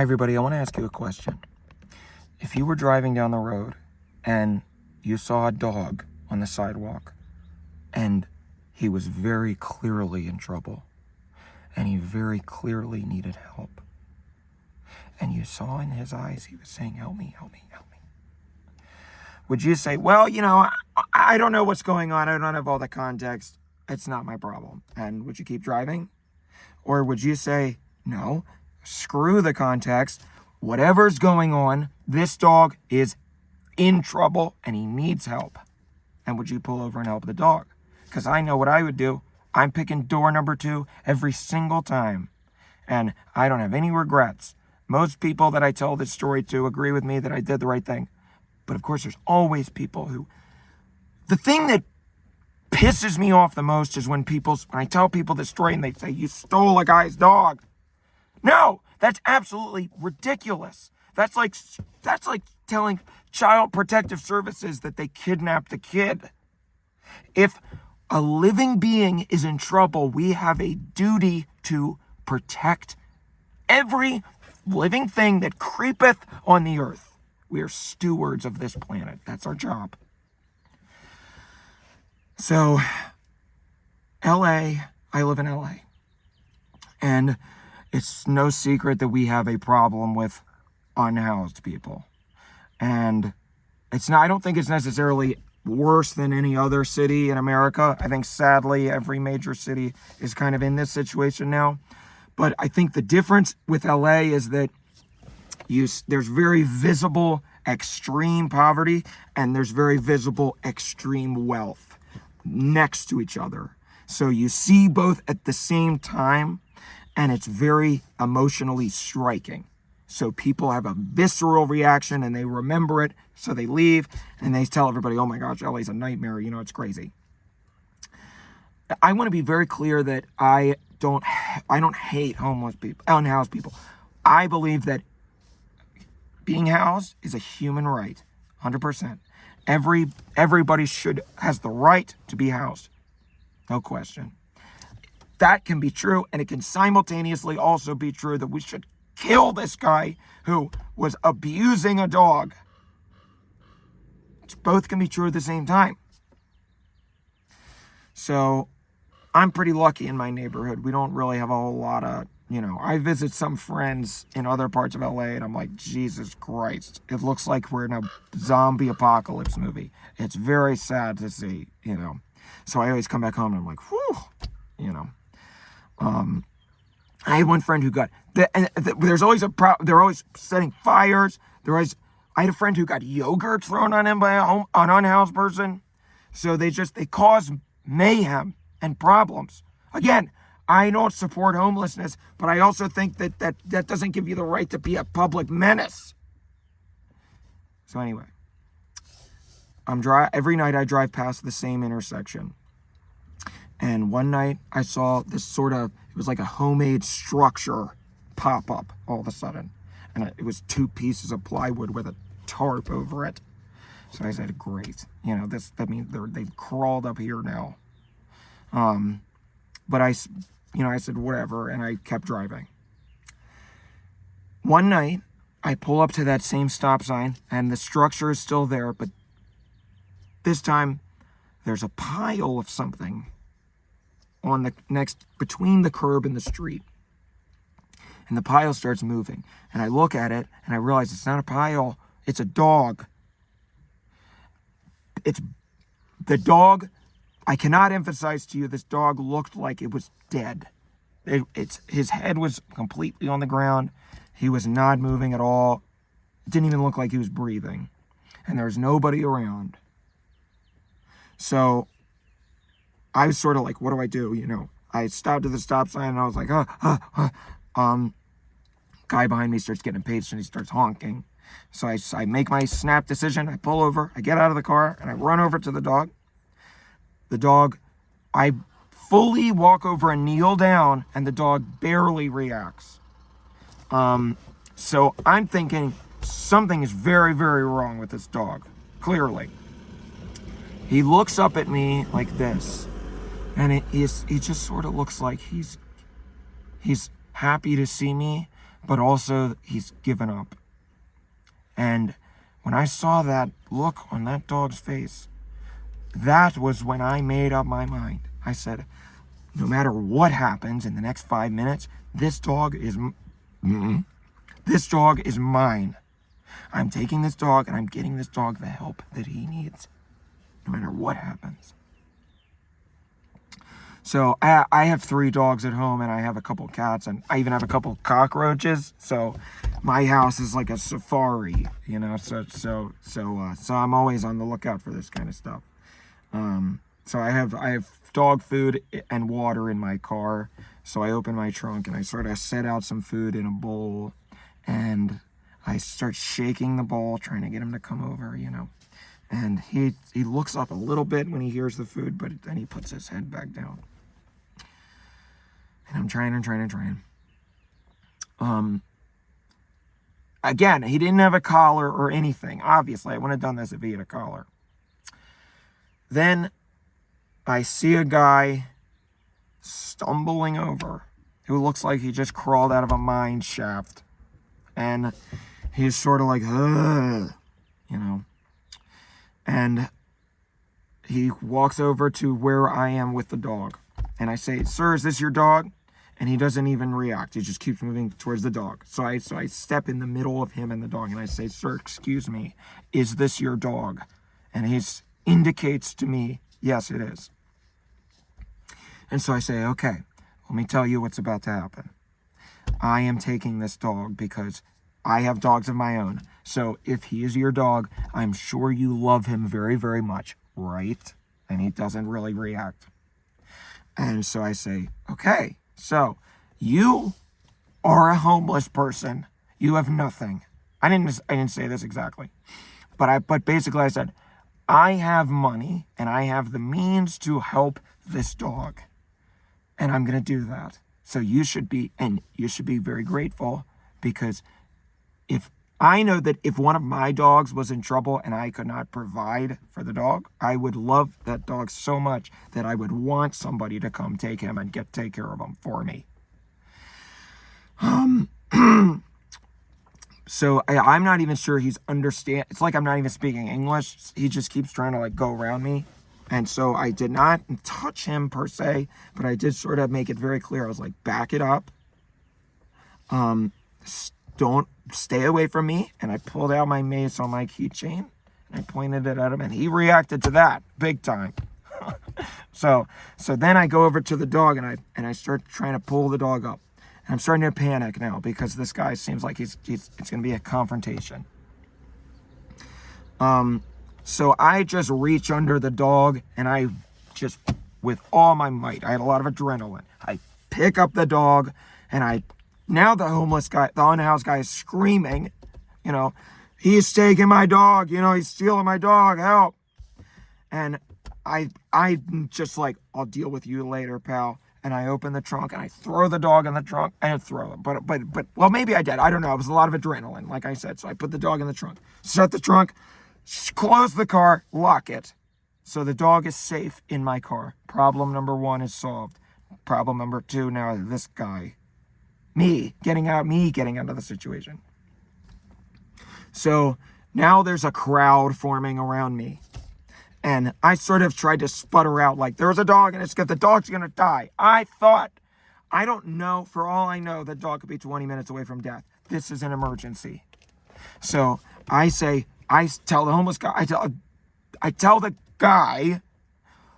Hi everybody, I want to ask you a question. If you were driving down the road and you saw a dog on the sidewalk and he was very clearly in trouble and he very clearly needed help, and you saw in his eyes he was saying, "Help me, help me, help me," would you say, well, I don't know what's going on, I don't have all the context, it's not my problem, and would you keep driving? Or would you say, no, screw the context, whatever's going on, this dog is in trouble and he needs help, and would you pull over and help the dog? Because I know what I would do. I'm picking door number 2 every single time, and I don't have any regrets. Most people that I tell this story to agree with me that I did the right thing, but of course there's always people who, the thing that pisses me off the most is when I tell people this story and they say, you stole a guy's dog. No, that's absolutely ridiculous. That's like telling Child Protective Services that they kidnapped the kid. If a living being is in trouble, we have a duty to protect every living thing that creepeth on the earth. We are stewards of this planet. That's our job. So, LA, I live in LA. And it's no secret that we have a problem with unhoused people. And I don't think it's necessarily worse than any other city in America. I think sadly every major city is kind of in this situation now. But I think the difference with LA is that there's very visible extreme poverty and there's very visible extreme wealth next to each other. So you see both at the same time, and it's very emotionally striking. So people have a visceral reaction and they remember it, so they leave and they tell everybody, oh my gosh, LA's a nightmare, it's crazy. I want to be very clear that I don't hate homeless people, unhoused people. I believe that being housed is a human right, 100%. Everybody has the right to be housed, no question. That can be true, and it can simultaneously also be true that we should kill this guy who was abusing a dog. Both can be true at the same time. So I'm pretty lucky in my neighborhood. We don't really have a whole lot of, I visit some friends in other parts of LA and I'm like, Jesus Christ, it looks like we're in a zombie apocalypse movie. It's very sad to see, So I always come back home and I'm like, whew, I had one friend who got, there's always they're always setting fires. I had a friend who got yogurt thrown on him by an unhoused person. So they cause mayhem and problems. Again, I don't support homelessness, but I also think that doesn't give you the right to be a public menace. So anyway, every night I drive past the same intersection. And one night I saw this it was like a homemade structure pop up all of a sudden. And it was 2 pieces of plywood with a tarp over it. So I said, great. That means they've crawled up here now. But I said, whatever, and I kept driving. One night, I pull up to that same stop sign, and the structure is still there, but this time, there's a pile of something between the curb and the street. And the pile starts moving. And I look at it, and I realize it's not a pile, it's a dog. It's the dog. I cannot emphasize to you, this dog looked like it was dead. His head was completely on the ground. He was not moving at all. It didn't even look like he was breathing. And there was nobody around. So I was sort of like, what do I do? I stopped at the stop sign and I was like, guy behind me starts getting impatient and he starts honking. So I make my snap decision. I pull over, I get out of the car, and I run over to the dog. The dog, I fully walk over and kneel down, and the dog barely reacts. So I'm thinking something is very, very wrong with this dog, clearly. He looks up at me like this, and it just sort of looks like he's happy to see me, but also he's given up. And when I saw that look on that dog's face, that was when I made up my mind. I said, no matter what happens in the next 5 minutes, this dog is mine. I'm taking this dog and I'm getting this dog the help that he needs, no matter what happens. So I have 3 dogs at home, and I have a couple cats, and I even have a couple cockroaches. So my house is like a safari, you know. So I'm always on the lookout for this kind of stuff. So I have dog food and water in my car. So I open my trunk and I sort of set out some food in a bowl, and I start shaking the bowl, trying to get him to come over, you know. And he looks up a little bit when he hears the food, but then he puts his head back down. And I'm trying. Again, he didn't have a collar or anything. Obviously, I wouldn't have done this if he had a collar. Then I see a guy stumbling over who looks like he just crawled out of a mine shaft. And he's sort of like, ugh, you know. And he walks over to where I am with the dog. And I say, sir, is this your dog? And he doesn't even react. He just keeps moving towards the dog. So I step in the middle of him and the dog, and I say, sir, excuse me, is this your dog? And he indicates to me, yes, it is. And so I say, okay, let me tell you what's about to happen. I am taking this dog because I have dogs of my own. So if he is your dog, I'm sure you love him very, very much, right? And he doesn't really react. And so I say, okay, so you are a homeless person. You have nothing. I didn't say this exactly, but basically I said, I have money and I have the means to help this dog, and I'm going to do that. So you should be very grateful, because I know that if one of my dogs was in trouble and I could not provide for the dog, I would love that dog so much that I would want somebody to come take him and take care of him for me. So I'm not even sure he's understand. It's like I'm not even speaking English. He just keeps trying to like go around me. And so I did not touch him per se, but I did sort of make it very clear. I was like, back it up. Don't stay away from me. And I pulled out my mace on my keychain and I pointed it at him, and he reacted to that big time. So then I go over to the dog and I start trying to pull the dog up. And I'm starting to panic now because this guy seems like it's going to be a confrontation. So I just reach under the dog and I just, with all my might, I had a lot of adrenaline. I pick up the dog, and now the homeless guy, the unhoused guy, is screaming, you know, he's taking my dog, you know, he's stealing my dog, help. And I'm just like, I'll deal with you later, pal. And I open the trunk and I throw the dog in the trunk. I didn't throw him, but well, maybe I did. I don't know. It was a lot of adrenaline, like I said. So I put the dog in the trunk, shut the trunk, close the car, lock it. So the dog is safe in my car. Problem number 1 is solved. Problem number 2, now this guy. Me getting out of the situation. So now there's a crowd forming around me. And I sort of tried to sputter out like, there's a dog and the dog's going to die. I don't know, for all I know, the dog could be 20 minutes away from death. This is an emergency. So I tell the homeless guy, I tell the guy,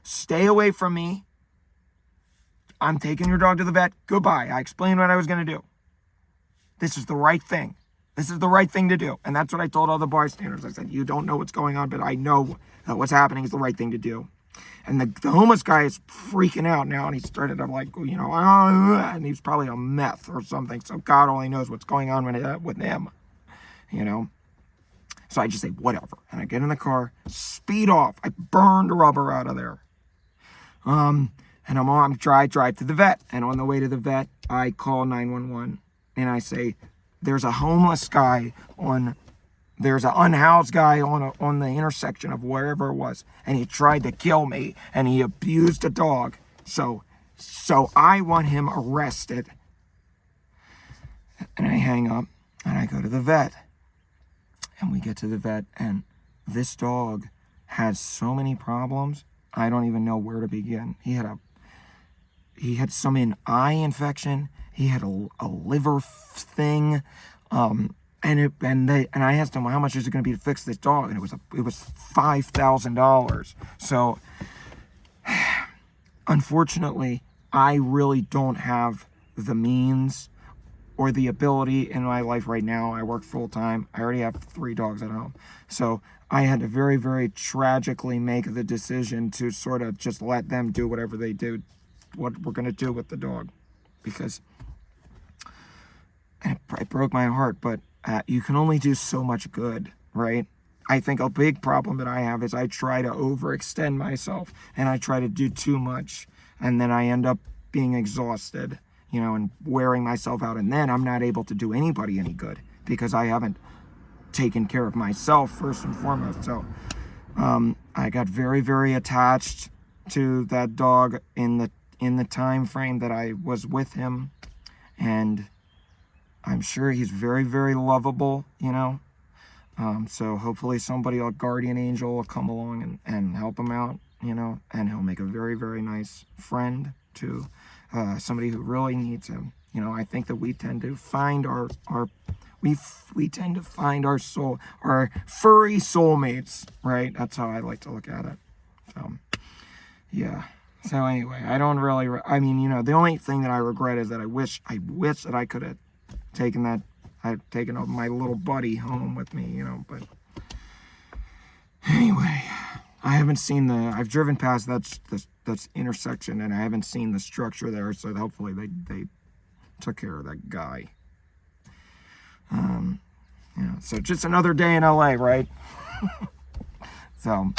stay away from me. I'm taking your dog to the vet. Goodbye. I explained what I was going to do. This is the right thing. This is the right thing to do. And that's what I told all the bystanders. I said, you don't know what's going on, but I know that what's happening is the right thing to do. And the homeless guy is freaking out now. And he started to like, you know, and he's probably on meth or something. So God only knows what's going on with him, you know. So I just say, whatever. And I get in the car, speed off. I burned rubber out of there. And I'm drive to the vet. And on the way to the vet, I call 911. And I say, there's a homeless guy there's an unhoused guy on the intersection of wherever it was. And he tried to kill me. And he abused a dog. So I want him arrested. And I hang up and I go to the vet. And we get to the vet, and this dog has so many problems, I don't even know where to begin. He had some eye infection. He had a liver thing, and I asked him, how much is it going to be to fix this dog, and it was $5,000. So unfortunately, I really don't have the means or the ability in my life right now. I work full time. I already have 3 dogs at home. So I had to very, very tragically make the decision to sort of just let them do whatever they do, what we're going to do with the dog. Because it broke my heart, but you can only do so much good, right? I think a big problem that I have is I try to overextend myself and I try to do too much, and then I end up being exhausted, and wearing myself out, and then I'm not able to do anybody any good because I haven't taken care of myself first and foremost. So I got very, very attached to that dog in the time frame that I was with him, and I'm sure he's very, very lovable, so hopefully somebody, a guardian angel, will come along and help him out, and he'll make a very, very nice friend to somebody who really needs him. I think that we tend to find we tend to find our furry soulmates, right? That's how I like to look at it. So, yeah. So anyway, I don't really, the only thing that I regret is that I wish that I could have taken my little buddy home with me, but anyway, I've driven past that intersection, and I haven't seen the structure there, so hopefully they took care of that guy. So just another day in LA, right? So,